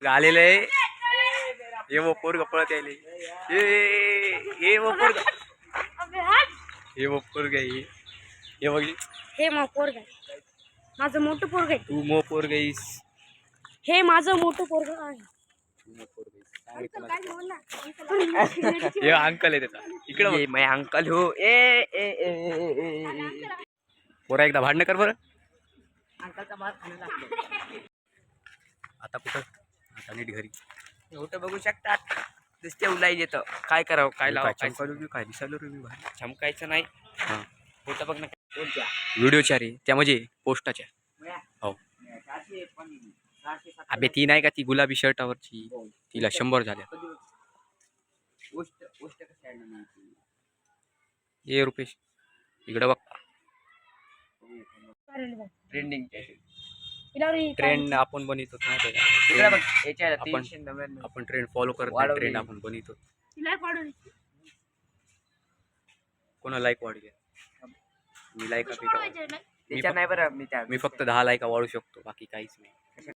आलेलं आहे. हे वो पोरग पळत यायले. हे वो पोरग. हे वो पोरग आहे. हे बघ. हे मग पोरग आहे. माझं मोठं पोरग आहे. तू मो पोरग आहेस. हे माझं मोठं पोरग आहे. हे अंकल आहे त्याचा. इकडे मैं अंकल हो. पोरा एकदा भांडण कर बरं. अंकलचा मार खायला लागतो. आता कुठं? आता नीट घरी. होतं बघू शकतात. नुसते उलाई येतं. काय करावं? काय लावायचं? काय दिसायलो रे मी भारी. चमकायचं नाही. हा. होतं बघ ना. व्हिडिओच्या रे त्या म्हणजे पोस्टाच्या. हो. अबे ती नाही का ती गुलाबी शर्टावरची, तिला 100 झाल्या. ये रुपेश इकडे बघ. ट्रेंड आपण बनवतो आपण ट्रेंड फॉलो करतो. ट्रेंड आपण बनवतो. कोणा लाईक वाढले? मी लाईक नाही बरं. मी फक्त 10 लाईका वाढू शकतो, बाकी काहीच नाही.